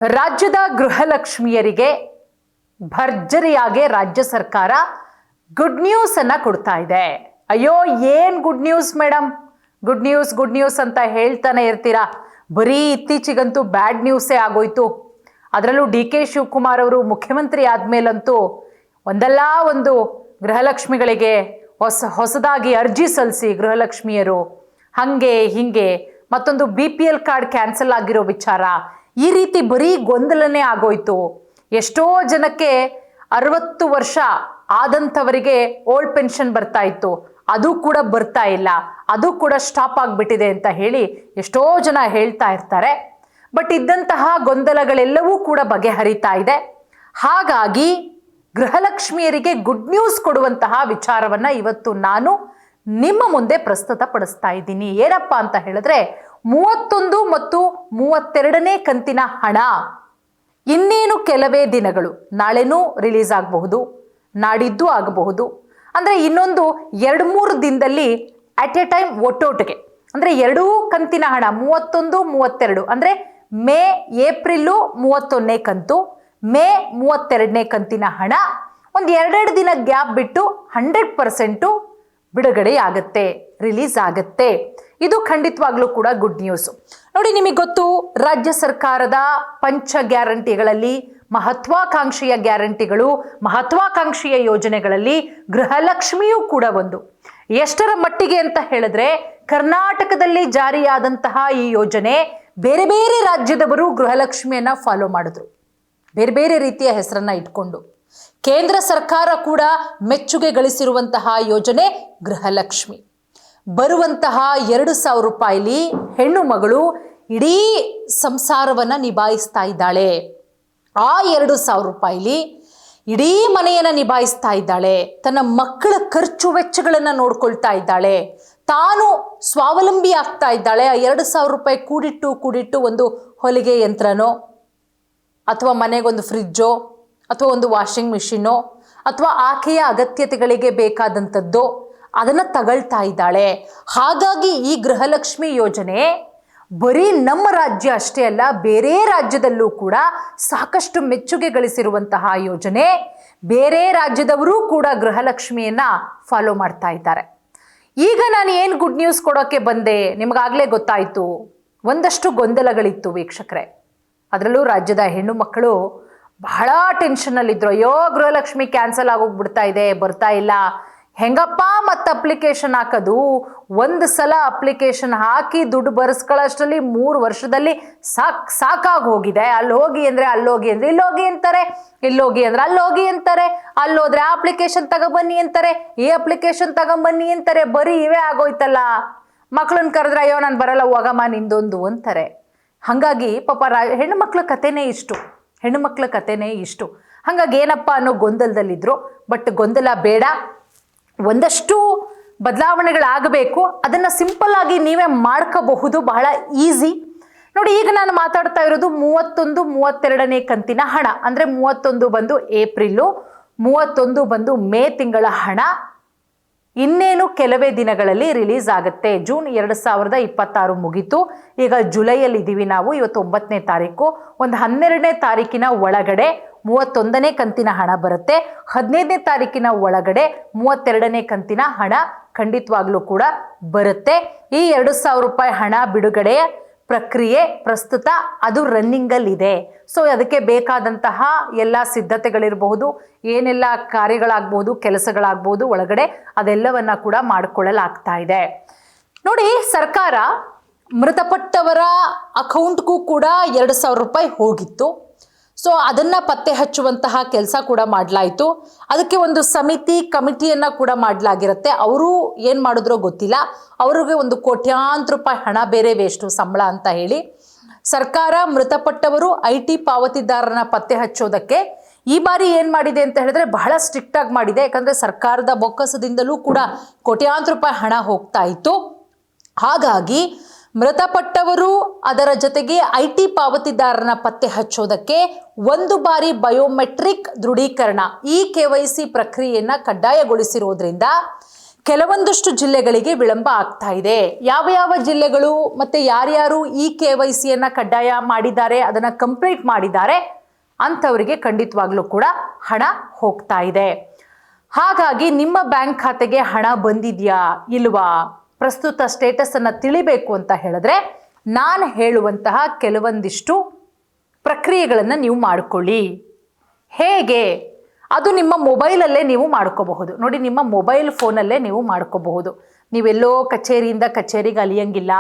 ರಾಜ್ಯದ ಗೃಹಲಕ್ಷ್ಮಿಯರಿಗೆ ಭರ್ಜರಿಯಾಗಿ ರಾಜ್ಯ ಸರ್ಕಾರ ಗುಡ್ ನ್ಯೂಸ್ ಅನ್ನ ಕೊಡ್ತಾ ಇದೆ. ಅಯ್ಯೋ ಏನ್ good news madam, good news ಅಂತ ಹೇಳ್ತಾನೆ ಇರ್ತೀರಾ. ಬರೀ ಇತ್ತೀಚೆಗಂತೂ ಬ್ಯಾಡ್ ನ್ಯೂಸೇ ಆಗೋಯ್ತು. ಅದರಲ್ಲೂ DK ಶಿವಕುಮಾರ್ ಅವರು ಮುಖ್ಯಮಂತ್ರಿ ಆದ್ಮೇಲಂತೂ ಒಂದಲ್ಲ ಒಂದು ಗೃಹಲಕ್ಷ್ಮಿಗಳಿಗೆ ಹೊಸದಾಗಿ ಅರ್ಜಿ ಸಲ್ಲಿಸಿ ಗೃಹಲಕ್ಷ್ಮಿಯರು ಹಂಗೆ ಹಿಂಗೆ ಮತ್ತೊಂದು BPL ಕಾರ್ಡ್ ಕ್ಯಾನ್ಸಲ್ ಆಗಿರೋ ವಿಚಾರ, ಈ ರೀತಿ ಬರೀ ಗೊಂದಲನೇ ಆಗೋಯ್ತು. ಎಷ್ಟೋ ಜನಕ್ಕೆ 60 ವರ್ಷ ಆದಂಥವರಿಗೆ ಓಲ್ಡ್ ಪೆನ್ಷನ್ ಬರ್ತಾ ಇತ್ತು, ಅದು ಕೂಡ ಬರ್ತಾ ಇಲ್ಲ, ಅದು ಕೂಡ ಸ್ಟಾಪ್ ಆಗಿಬಿಟ್ಟಿದೆ ಅಂತ ಹೇಳಿ ಎಷ್ಟೋ ಜನ ಹೇಳ್ತಾ ಇರ್ತಾರೆ. ಬಟ್ ಇದ್ದಂತಹ ಗೊಂದಲಗಳೆಲ್ಲವೂ ಕೂಡ ಬಗೆಹರಿತಾ ಇದೆ. ಹಾಗಾಗಿ ಗೃಹಲಕ್ಷ್ಮಿಯರಿಗೆ ಗುಡ್ ನ್ಯೂಸ್ ಕೊಡುವಂತಹ ವಿಚಾರವನ್ನ ಇವತ್ತು ನಾನು ನಿಮ್ಮ ಮುಂದೆ ಪ್ರಸ್ತುತಪಡಿಸ್ತಾ ಇದ್ದೀನಿ. ಏನಪ್ಪಾ ಅಂತ ಹೇಳಿದ್ರೆ 31 ಮತ್ತು 32ನೇ ಕಂತಿನ ಹಣ ಇನ್ನೇನು ಕೆಲವೇ ದಿನಗಳು, ನಾಳೆನೂ ರಿಲೀಸ್ ಆಗಬಹುದು, ನಾಡಿದ್ದು ಆಗಬಹುದು, ಅಂದರೆ ಇನ್ನೊಂದು 2-3 ದಿನದಲ್ಲಿ ಅಟ್ ಎ ಟೈಮ್ ಒಟ್ಟೊಟ್ಟಿಗೆ, ಅಂದರೆ ಎರಡೂ ಕಂತಿನ ಹಣ 31, 32 ಅಂದರೆ ಮೇ ಏಪ್ರಿಲು 31ನೇ ಕಂತು, ಮೇ 32ನೇ ಕಂತಿನ ಹಣ ಒಂದು 2 ದಿನ ಗ್ಯಾಪ್ ಬಿಟ್ಟು 100% ಬಿಡುಗಡೆ ಆಗುತ್ತೆ, ರಿಲೀಸ್ ಆಗುತ್ತೆ. ಇದು ಖಂಡಿತವಾಗ್ಲೂ ಕೂಡ ಗುಡ್ ನ್ಯೂಸ್. ನೋಡಿ, ನಿಮಗೆ ಗೊತ್ತು, ರಾಜ್ಯ ಸರ್ಕಾರದ ಪಂಚ ಗ್ಯಾರಂಟಿಗಳಲ್ಲಿ ಮಹತ್ವಾಕಾಂಕ್ಷೆಯ ಗ್ಯಾರಂಟಿಗಳು, ಮಹತ್ವಾಕಾಂಕ್ಷೆಯ ಯೋಜನೆಗಳಲ್ಲಿ ಗೃಹಲಕ್ಷ್ಮಿಯೂ ಕೂಡ ಒಂದು. ಎಷ್ಟರ ಮಟ್ಟಿಗೆ ಅಂತ ಹೇಳಿದ್ರೆ, ಕರ್ನಾಟಕದಲ್ಲಿ ಜಾರಿಯಾದಂತಹ ಈ ಯೋಜನೆ ಬೇರೆ ಬೇರೆ ರಾಜ್ಯದವರು ಗೃಹಲಕ್ಷ್ಮಿಯನ್ನ ಫಾಲೋ ಮಾಡಿದ್ರು, ಬೇರೆ ಬೇರೆ ರೀತಿಯ ಹೆಸರನ್ನ ಇಟ್ಕೊಂಡು. ಕೇಂದ್ರ ಸರ್ಕಾರ ಕೂಡ ಮೆಚ್ಚುಗೆ ಗಳಿಸಿರುವಂತಹ ಯೋಜನೆ ಗೃಹಲಕ್ಷ್ಮಿ. ಬರುವಂತಹ 2,000 ರೂಪಾಯಿಲಿ ಹೆಣ್ಣು ಮಗಳು ಇಡೀ ಸಂಸಾರವನ್ನ ನಿಭಾಯಿಸ್ತಾ ಇದ್ದಾಳೆ. ಆ 2,000 ರೂಪಾಯಿಲಿ ಇಡೀ ಮನೆಯನ್ನ ನಿಭಾಯಿಸ್ತಾ ಇದ್ದಾಳೆ, ತನ್ನ ಮಕ್ಕಳ ಖರ್ಚು ವೆಚ್ಚಗಳನ್ನ ನೋಡ್ಕೊಳ್ತಾ ಇದ್ದಾಳೆ, ತಾನು ಸ್ವಾವಲಂಬಿ ಆಗ್ತಾ ಇದ್ದಾಳೆ. ಆ 2,000 ರೂಪಾಯಿ ಕೂಡಿಟ್ಟು ಒಂದು ಹೊಲಿಗೆ ಯಂತ್ರನೋ ಅಥವಾ ಮನೆಗೊಂದು ಫ್ರಿಜ್ಜೋ ಅಥವಾ ಒಂದು ವಾಷಿಂಗ್ ಮಿಷಿನೋ ಅಥವಾ ಆಕೆಯ ಅಗತ್ಯತೆಗಳಿಗೆ ಬೇಕಾದಂಥದ್ದೋ ಅದನ್ನು ತಗೊಳ್ತಾ ಇದ್ದಾಳೆ. ಹಾಗಾಗಿ ಈ ಗೃಹಲಕ್ಷ್ಮಿ ಯೋಜನೆ ಬರೀ ನಮ್ಮ ರಾಜ್ಯ ಅಷ್ಟೇ ಅಲ್ಲ, ಬೇರೆ ರಾಜ್ಯದಲ್ಲೂ ಕೂಡ ಸಾಕಷ್ಟು ಮೆಚ್ಚುಗೆ ಗಳಿಸಿರುವಂತಹ ಯೋಜನೆ. ಬೇರೆ ರಾಜ್ಯದವರೂ ಕೂಡ ಗೃಹಲಕ್ಷ್ಮಿಯನ್ನ ಫಾಲೋ ಮಾಡ್ತಾ ಇದ್ದಾರೆ. ಈಗ ನಾನು ಏನು ಗುಡ್ ನ್ಯೂಸ್ ಕೊಡೋಕ್ಕೆ ಬಂದೆ, ನಿಮಗಾಗಲೇ ಗೊತ್ತಾಯಿತು, ಒಂದಷ್ಟು ಗೊಂದಲಗಳಿತ್ತು ವೀಕ್ಷಕರೇ. ಅದರಲ್ಲೂ ರಾಜ್ಯದ ಹೆಣ್ಣು ಮಕ್ಕಳು ಬಹಳ ಟೆನ್ಷನ್ನಲ್ಲಿದ್ದರು. ಅಯ್ಯೋ ಗೃಹಲಕ್ಷ್ಮಿ ಕ್ಯಾನ್ಸಲ್ ಆಗೋಗ್ಬಿಡ್ತಾ ಇದೆ, ಬರ್ತಾ ಇಲ್ಲ, ಹೆಂಗಪ್ಪ ಮತ್ತೆ ಅಪ್ಲಿಕೇಶನ್ ಹಾಕೋದು? ಒಂದು ಸಲ ಅಪ್ಲಿಕೇಶನ್ ಹಾಕಿ ದುಡ್ಡು ಬರೆಸ್ಕೊಳ್ಳೋಷ್ಟರಲ್ಲಿ 3 ವರ್ಷದಲ್ಲಿ ಸಾಕಾಗಿ ಹೋಗಿದೆ. ಅಲ್ಲಿ ಹೋಗಿ ಅಂದರೆ ಅಲ್ಲೋಗಿ ಅಂದರೆ ಇಲ್ಲೋಗಿ ಅಂತಾರೆ, ಇಲ್ಲೋಗಿ ಅಂದರೆ ಅಲ್ಲೋಗಿ ಅಂತಾರೆ, ಅಲ್ಲೋದ್ರೆ ಆ ಅಪ್ಲಿಕೇಶನ್ ತಗೊಬನ್ನಿ ಅಂತಾರೆ, ಈ ಅಪ್ಲಿಕೇಶನ್ ತಗೊಂಬನ್ನಿ ಅಂತಾರೆ. ಬರೀ ಇವೇ ಆಗೋಯ್ತಲ್ಲ. ಮಕ್ಕಳನ್ನ ಕರೆದ್ರೆ ಅಯ್ಯೋ ನಾನು ಬರಲ್ಲ, ಹೋಗಮ್ಮ ನಿಂದೊಂದು ಅಂತಾರೆ. ಹಾಗಾಗಿ ಪಾಪ ಹೆಣ್ಣು ಮಕ್ಕಳ ಕಥೆನೇ ಇಷ್ಟು. ಹಾಗಾಗಿ ಏನಪ್ಪ ಅನ್ನೋ ಗೊಂದಲದಲ್ಲಿದ್ರು. ಬಟ್ ಗೊಂದಲ ಬೇಡ, ಒಂದಷ್ಟು ಬದಲಾವಣೆಗಳಾಗಬೇಕು. ಅದನ್ನು ಸಿಂಪಲ್ ಆಗಿ ನೀವೇ ಮಾಡ್ಕೋಬಹುದು, ಬಹಳ ಈಸಿ. ನೋಡಿ, ಈಗ ನಾನು ಮಾತಾಡ್ತಾ ಇರೋದು 31, 32ನೇ ಕಂತಿನ ಹಣ. ಅಂದರೆ 31 ಬಂದು ಏಪ್ರಿಲು, 31 ಬಂದು ಮೇ ತಿಂಗಳ ಹಣ ಇನ್ನೇನು ಕೆಲವೇ ದಿನಗಳಲ್ಲಿ ರಿಲೀಸ್ ಆಗುತ್ತೆ. ಜೂನ್ 2026 ಮುಗೀತು, ಈಗ ಜುಲೈಯಲ್ಲಿ ಇದ್ದೀವಿ ನಾವು. ಇವತ್ತು 9ನೇ ತಾರೀಕು. ಒಂದು 12ನೇ ತಾರೀಕಿನ ಒಳಗಡೆ 31ನೇ ಕಂತಿನ ಹಣ ಬರುತ್ತೆ. 15ನೇ ತಾರೀಕಿನ ಒಳಗಡೆ 32ನೇ ಕಂತಿನ ಹಣ ಖಂಡಿತವಾಗ್ಲೂ ಕೂಡ ಬರುತ್ತೆ. ಈ 2,000 ರೂಪಾಯಿ ಹಣ ಬಿಡುಗಡೆಯ ಪ್ರಕ್ರಿಯೆ ಪ್ರಸ್ತುತ ಅದು ರನ್ನಿಂಗಲ್ಲಿದೆ. ಸೊ ಅದಕ್ಕೆ ಬೇಕಾದಂತಹ ಎಲ್ಲ ಸಿದ್ಧತೆಗಳಿರಬಹುದು, ಏನೆಲ್ಲ ಕಾರ್ಯಗಳಾಗ್ಬೋದು, ಕೆಲಸಗಳಾಗ್ಬೋದು ಒಳಗಡೆ, ಅದೆಲ್ಲವನ್ನ ಕೂಡ ಮಾಡಿಕೊಳ್ಳಲಾಗ್ತಾ ಇದೆ. ನೋಡಿ, ಸರ್ಕಾರ ಮೃತಪಟ್ಟವರ ಅಕೌಂಟ್ಗೂ ಕೂಡ 2,000 ರೂಪಾಯಿ ಹೋಗಿತ್ತು. ಸೊ ಅದನ್ನು ಪತ್ತೆ ಹಚ್ಚುವಂತಹ ಕೆಲಸ ಕೂಡ ಮಾಡಲಾಯಿತು. ಅದಕ್ಕೆ ಒಂದು ಕಮಿಟಿಯನ್ನು ಕೂಡ ಮಾಡಲಾಗಿರುತ್ತೆ. ಅವರು ಏನು ಮಾಡಿದ್ರೋ ಗೊತ್ತಿಲ್ಲ, ಅವ್ರಿಗೆ ಒಂದು ಕೋಟ್ಯಾಂತರ ರೂಪಾಯಿ ಹಣ ಬೇರೆ ವೇಸ್ಟು, ಸಂಬಳ ಅಂತ ಹೇಳಿ ಸರ್ಕಾರ ಮೃತಪಟ್ಟವರು IT ಪಾವತಿದಾರರನ್ನ ಪತ್ತೆ ಹಚ್ಚೋದಕ್ಕೆ ಈ ಬಾರಿ ಏನು ಮಾಡಿದೆ ಅಂತ ಹೇಳಿದ್ರೆ ಬಹಳ ಸ್ಟ್ರಿಕ್ಟ್ ಆಗಿ ಮಾಡಿದೆ. ಯಾಕಂದರೆ ಸರ್ಕಾರದ ಬೊಕ್ಕಸದಿಂದಲೂ ಕೂಡ ಕೋಟ್ಯಾಂತರ ರೂಪಾಯಿ ಹಣ ಹೋಗ್ತಾ ಇತ್ತು. ಹಾಗಾಗಿ ಮೃತಪಟ್ಟವರು ಅದರ ಜೊತೆಗೆ IT ಪಾವತಿದಾರರನ್ನ ಪತ್ತೆ ಹಚ್ಚೋದಕ್ಕೆ ಒಂದು ಬಾರಿ ಬಯೋಮೆಟ್ರಿಕ್ ದೃಢೀಕರಣ, ಈ KYC ಪ್ರಕ್ರಿಯೆಯನ್ನು ಕಡ್ಡಾಯಗೊಳಿಸಿರೋದ್ರಿಂದ ಕೆಲವೊಂದಷ್ಟು ಜಿಲ್ಲೆಗಳಿಗೆ ವಿಳಂಬ ಆಗ್ತಾ ಇದೆ. ಯಾವ ಯಾವ ಜಿಲ್ಲೆಗಳು ಮತ್ತೆ ಯಾರ್ಯಾರು ಈ KYC ಕಡ್ಡಾಯ ಮಾಡಿದ್ದಾರೆ, ಅದನ್ನ ಕಂಪ್ಲೀಟ್ ಮಾಡಿದ್ದಾರೆ ಅಂಥವರಿಗೆ ಖಂಡಿತವಾಗ್ಲೂ ಕೂಡ ಹಣ ಹೋಗ್ತಾ ಇದೆ. ಹಾಗಾಗಿ ನಿಮ್ಮ ಬ್ಯಾಂಕ್ ಖಾತೆಗೆ ಹಣ ಬಂದಿದೆಯಾ ಇಲ್ವಾ, ಪ್ರಸ್ತುತ ಸ್ಟೇಟಸ್ ಅನ್ನ ತಿಳಿಬೇಕು ಅಂತ ಹೇಳಿದ್ರೆ ನಾನು ಹೇಳುವಂತಹ ಕೆಲವೊಂದಿಷ್ಟು ಪ್ರಕ್ರಿಯೆಗಳನ್ನು ನೀವು ಮಾಡಿಕೊಳ್ಳಿ. ಹೇಗೆ? ಅದು ನಿಮ್ಮ ಮೊಬೈಲಲ್ಲೇ ನೀವು ಮಾಡ್ಕೋಬಹುದು. ನೋಡಿ, ನಿಮ್ಮ ಮೊಬೈಲ್ ಫೋನಲ್ಲೇ ನೀವು ಮಾಡ್ಕೋಬಹುದು. ನೀವೆಲ್ಲೋ ಕಚೇರಿಯಿಂದ ಕಚೇರಿಗೆ ಅಲಿಯಂಗಿಲ್ಲ,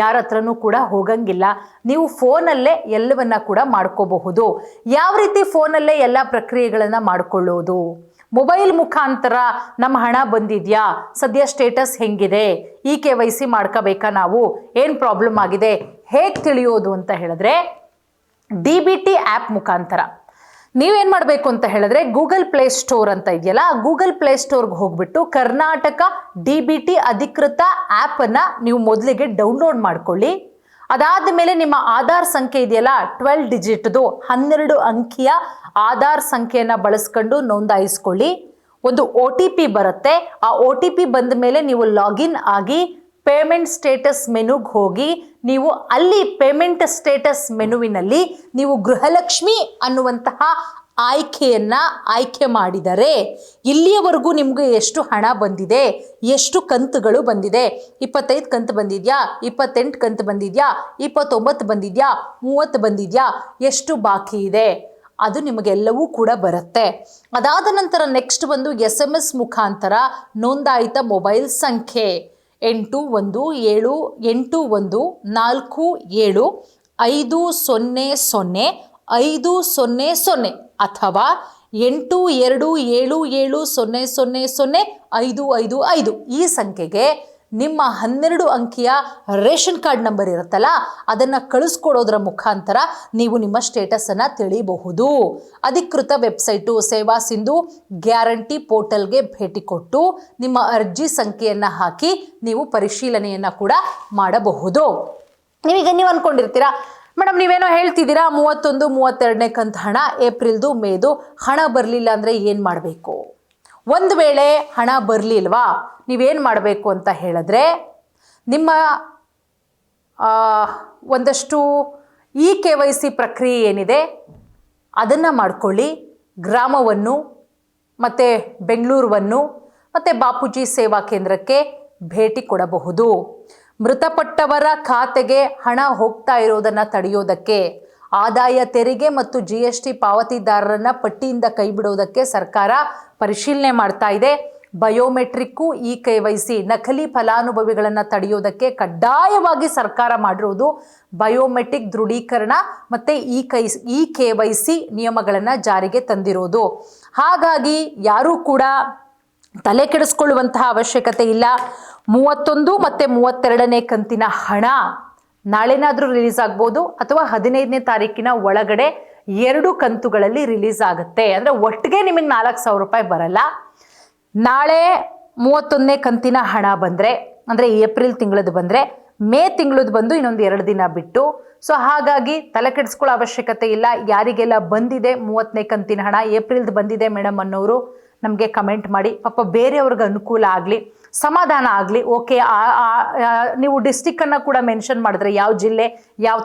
ಯಾರ ಹತ್ರನೂ ಕೂಡ ಹೋಗಂಗಿಲ್ಲ. ನೀವು ಫೋನಲ್ಲೇ ಎಲ್ಲವನ್ನ ಕೂಡ ಮಾಡ್ಕೋಬಹುದು. ಯಾವ ರೀತಿ ಫೋನಲ್ಲೇ ಎಲ್ಲ ಪ್ರಕ್ರಿಯೆಗಳನ್ನು ಮಾಡಿಕೊಳ್ಳೋದು? ಮೊಬೈಲ್ ಮುಖಾಂತರ ನಮ್ಮ ಹಣ ಬಂದಿದ್ಯಾ, ಸದ್ಯ ಸ್ಟೇಟಸ್ ಹೆಂಗಿದೆ, ಈ KYC ಮಾಡ್ಕೋಬೇಕಾ, ನಾವು ಏನು ಪ್ರಾಬ್ಲಮ್ ಆಗಿದೆ, ಹೇಗೆ ತಿಳಿಯೋದು ಅಂತ ಹೇಳಿದ್ರೆ DBT ಆ್ಯಪ್ ಮುಖಾಂತರ ನೀವೇನು ಮಾಡಬೇಕು ಅಂತ ಹೇಳಿದ್ರೆ ಗೂಗಲ್ ಪ್ಲೇ ಸ್ಟೋರ್ ಅಂತ ಇದೆಯಲ್ಲ, ಗೂಗಲ್ ಪ್ಲೇ ಸ್ಟೋರ್ಗೆ ಹೋಗ್ಬಿಟ್ಟು ಕರ್ನಾಟಕ DBT ಅಧಿಕೃತ ಆ್ಯಪನ್ನು ನೀವು ಮೊದಲಿಗೆ ಡೌನ್ಲೋಡ್ ಮಾಡ್ಕೊಳ್ಳಿ. ಅದಾದ ಮೇಲೆ ನಿಮ್ಮ ಆಧಾರ್ ಸಂಖ್ಯೆ ಇದೆಯಲ್ಲ 12 ಡಿಜಿಟ್ದು 12 ಅಂಕಿಯ ಆಧಾರ್ ಸಂಖ್ಯೆಯನ್ನು ಬಳಸ್ಕೊಂಡು ನೋಂದಾಯಿಸ್ಕೊಳ್ಳಿ. ಒಂದು OTP ಬರುತ್ತೆ. ಆ OTP ಬಂದ ಮೇಲೆ ನೀವು ಲಾಗಿನ್ ಆಗಿ ಪೇಮೆಂಟ್ ಸ್ಟೇಟಸ್ ಮೆನುಗೆ ಹೋಗಿ ನೀವು ಅಲ್ಲಿ ಪೇಮೆಂಟ್ ಸ್ಟೇಟಸ್ ಮೆನುವಿನಲ್ಲಿ ನೀವು ಗೃಹಲಕ್ಷ್ಮಿ ಅನ್ನುವಂತಹ ಆಯ್ಕೆ ಮಾಡಿದರೆ ಇಲ್ಲಿಯವರೆಗೂ ನಿಮಗೆ ಎಷ್ಟು ಹಣ ಬಂದಿದೆ, ಎಷ್ಟು ಕಂತುಗಳು ಬಂದಿದೆ, 25 ಕಂತು ಬಂದಿದೆಯಾ, 28 ಕಂತು ಬಂದಿದೆಯಾ, 29 ಬಂದಿದೆಯಾ, 30 ಬಂದಿದೆಯಾ, ಎಷ್ಟು ಬಾಕಿ ಇದೆ, ಅದು ನಿಮಗೆಲ್ಲವೂ ಕೂಡ ಬರುತ್ತೆ. ಅದಾದ ನಂತರ ನೆಕ್ಸ್ಟ್ ಬಂದು SMS ಮುಖಾಂತರ ನೋಂದಾಯಿತ ಮೊಬೈಲ್ ಸಂಖ್ಯೆ 811847500500 ಅಥವಾ 8277000555 ಈ ಸಂಖ್ಯೆಗೆ ನಿಮ್ಮ 12 ಅಂಕಿಯ ರೇಷನ್ ಕಾರ್ಡ್ ನಂಬರ್ ಇರುತ್ತಲ್ಲ ಅದನ್ನು ಕಳಿಸ್ಕೊಡೋದ್ರ ಮುಖಾಂತರ ನೀವು ನಿಮ್ಮ ಸ್ಟೇಟಸನ್ನು ತಿಳಿಯಬಹುದು. ಅಧಿಕೃತ ವೆಬ್ಸೈಟು ಸೇವಾ ಸಿಂಧು ಗ್ಯಾರಂಟಿ ಪೋರ್ಟಲ್ಗೆ ಭೇಟಿ ಕೊಟ್ಟು ನಿಮ್ಮ ಅರ್ಜಿ ಸಂಖ್ಯೆಯನ್ನು ಹಾಕಿ ನೀವು ಪರಿಶೀಲನೆಯನ್ನು ಕೂಡ ಮಾಡಬಹುದು. ನೀವು ಅಂದ್ಕೊಂಡಿರ್ತೀರಾ, ಮೇಡಮ್ ನೀವೇನೋ ಹೇಳ್ತಿದ್ದೀರಾ 31, 32ನೇ ಕಂತು ಹಣ ಏಪ್ರಿಲ್ದು ಮೇದು ಹಣ ಬರಲಿಲ್ಲ ಅಂದರೆ ಏನು ಮಾಡಬೇಕು? ಒಂದು ವೇಳೆ ಹಣ ಬರಲಿಲ್ವಾ, ನೀವೇನು ಮಾಡಬೇಕು ಅಂತ ಹೇಳಿದ್ರೆ ನಿಮ್ಮ ಒಂದಷ್ಟು ಈ KYC ಪ್ರಕ್ರಿಯೆ ಏನಿದೆ ಅದನ್ನು ಮಾಡ್ಕೊಳ್ಳಿ. ಗ್ರಾಮವನ್ನು ಮತ್ತು ಬೆಂಗಳೂರನ್ನು ಮತ್ತು ಬಾಪೂಜಿ ಸೇವಾ ಕೇಂದ್ರಕ್ಕೆ ಭೇಟಿ ಕೊಡಬಹುದು. ಮೃತಪಟ್ಟವರ ಖಾತೆಗೆ ಹಣ ಹೋಗ್ತಾ ಇರೋದನ್ನು ತಡೆಯೋದಕ್ಕೆ ಆದಾಯ ತೆರಿಗೆ ಮತ್ತು GST ಪಾವತಿದಾರರನ್ನು ಪಟ್ಟಿಯಿಂದ ಕೈಬಿಡೋದಕ್ಕೆ ಸರ್ಕಾರ ಪರಿಶೀಲನೆ ಮಾಡ್ತಾ ಇದೆ. ಬಯೋಮೆಟ್ರಿಕ್ಕು ಈ KYC ನಕಲಿ ಫಲಾನುಭವಿಗಳನ್ನು ತಡೆಯೋದಕ್ಕೆ ಕಡ್ಡಾಯವಾಗಿ ಸರ್ಕಾರ ಮಾಡಿರೋದು ಬಯೋಮೆಟ್ರಿಕ್ ದೃಢೀಕರಣ ಮತ್ತು ಈ KYC ನಿಯಮಗಳನ್ನು ಜಾರಿಗೆ ತಂದಿರೋದು. ಹಾಗಾಗಿ ಯಾರೂ ಕೂಡ ತಲೆ ಕೆಡಿಸ್ಕೊಳ್ಳುವಂತಹ ಅವಶ್ಯಕತೆ ಇಲ್ಲ. 31 ಮತ್ತು 32ನೇ ಕಂತಿನ ಹಣ ನಾಳೆನಾದರೂ ರಿಲೀಸ್ ಆಗ್ಬೋದು ಅಥವಾ 15ನೇ ತಾರೀಕಿನ ಒಳಗಡೆ 2 ಕಂತುಗಳಲ್ಲಿ ರಿಲೀಸ್ ಆಗುತ್ತೆ. ಅಂದರೆ ಒಟ್ಟಿಗೆ ನಿಮಗೆ 4,000 ರೂಪಾಯಿ ಬರಲ್ಲ. ನಾಳೆ 31ನೇ ಕಂತಿನ ಹಣ ಬಂದರೆ ಅಂದರೆ ಏಪ್ರಿಲ್ ತಿಂಗಳದ್ದು ಬಂದರೆ ಮೇ ತಿಂಗಳದ್ದು ಬಂದು ಇನ್ನೊಂದು 2 ದಿನ ಬಿಟ್ಟು. ಸೊ ಹಾಗಾಗಿ ತಲೆ ಕೆಡಿಸ್ಕೊಳ್ಳೋ ಅವಶ್ಯಕತೆ ಇಲ್ಲ. ಯಾರಿಗೆಲ್ಲ ಬಂದಿದೆ 30ನೇ ಕಂತಿನ ಹಣ ಏಪ್ರಿಲ್ದು ಬಂದಿದೆ ಮೇಡಮ್ ಅನ್ನೋರು ನಮಗೆ ಕಮೆಂಟ್ ಮಾಡಿ. ಪಾಪ ಬೇರೆಯವ್ರಿಗೆ ಅನುಕೂಲ ಆಗಲಿ, ಸಮಾಧಾನ ಆಗಲಿ. ಓಕೆ, ನೀವು ಡಿಸ್ಟಿಕ್ಕನ್ನು ಕೂಡ ಮೆನ್ಷನ್ ಮಾಡಿದ್ರೆ ಯಾವ ಜಿಲ್ಲೆ ಯಾವ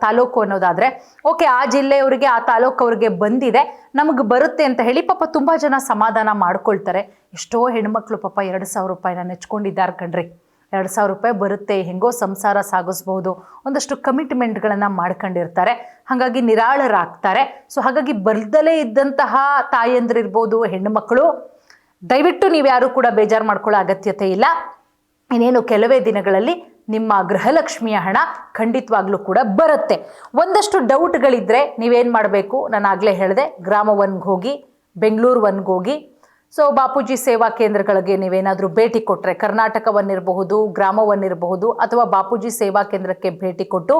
ತಾಲೂಕು ಅನ್ನೋದಾದರೆ ಓಕೆ ಆ ಜಿಲ್ಲೆಯವರಿಗೆ ಆ ತಾಲೂಕವ್ರಿಗೆ ಬಂದಿದೆ ನಮಗೆ ಬರುತ್ತೆ ಅಂತ ಹೇಳಿ ಪಾಪ ತುಂಬ ಜನ ಸಮಾಧಾನ ಮಾಡ್ಕೊಳ್ತಾರೆ. ಎಷ್ಟೋ ಹೆಣ್ಮಕ್ಳು ಪಾಪ 2,000 ರೂಪಾಯಿನ ನೆಚ್ಕೊಂಡಿದ್ದಾರೆ ಕಣ್ರಿ. 2,000 ರೂಪಾಯಿ ಬರುತ್ತೆ, ಹೆಂಗೋ ಸಂಸಾರ ಸಾಗಿಸ್ಬೋದು, ಒಂದಷ್ಟು ಕಮಿಟ್ಮೆಂಟ್ಗಳನ್ನು ಮಾಡ್ಕೊಂಡಿರ್ತಾರೆ, ಹಾಗಾಗಿ ನಿರಾಳರಾಗ್ತಾರೆ. ಸೊ ಹಾಗಾಗಿ ಬರ್ದಲೇ ಇದ್ದಂತಹ ತಾಯಂದ್ರಿರ್ಬೋದು, ಹೆಣ್ಣುಮಕ್ಕಳು, ದಯವಿಟ್ಟು ನೀವ್ಯಾರೂ ಕೂಡ ಬೇಜಾರು ಮಾಡ್ಕೊಳ್ಳೋ ಅಗತ್ಯತೆ ಇಲ್ಲ. ಇನ್ನೇನು ಕೆಲವೇ ದಿನಗಳಲ್ಲಿ ನಿಮ್ಮ ಗೃಹಲಕ್ಷ್ಮಿಯ ಹಣ ಖಂಡಿತವಾಗ್ಲೂ ಕೂಡ ಬರುತ್ತೆ. ಒಂದಷ್ಟು ಡೌಟ್ಗಳಿದ್ರೆ ನೀವೇನು ಮಾಡಬೇಕು, ನಾನು ಆಗಲೇ ಹೇಳಿದೆ, ಗ್ರಾಮ 1ಗೆ ಹೋಗಿ, ಬೆಂಗಳೂರು 1ಗೆ ಹೋಗಿ, ಸೊ ಬಾಪೂಜಿ ಸೇವಾ ಕೇಂದ್ರಗಳಿಗೆ ನೀವೇನಾದರೂ ಭೇಟಿ ಕೊಟ್ಟರೆ, ಕರ್ನಾಟಕ 1 ಇರಬಹುದು, ಗ್ರಾಮ 1 ಇರಬಹುದು, ಅಥವಾ ಬಾಪೂಜಿ ಸೇವಾ ಕೇಂದ್ರಕ್ಕೆ ಭೇಟಿ ಕೊಟ್ಟು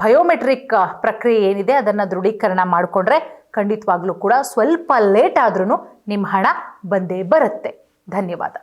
ಬಯೋಮೆಟ್ರಿಕ್ ಪ್ರಕ್ರಿಯೆ ಏನಿದೆ ಅದನ್ನು ದೃಢೀಕರಣ ಮಾಡಿಕೊಂಡ್ರೆ ಖಂಡಿತವಾಗ್ಲೂ ಕೂಡ ಸ್ವಲ್ಪ ಲೇಟ್ ಆದ್ರೂ ನಿಮ್ಮ ಹಣ ಬಂದೇ ಬರುತ್ತೆ. ಧನ್ಯವಾದ.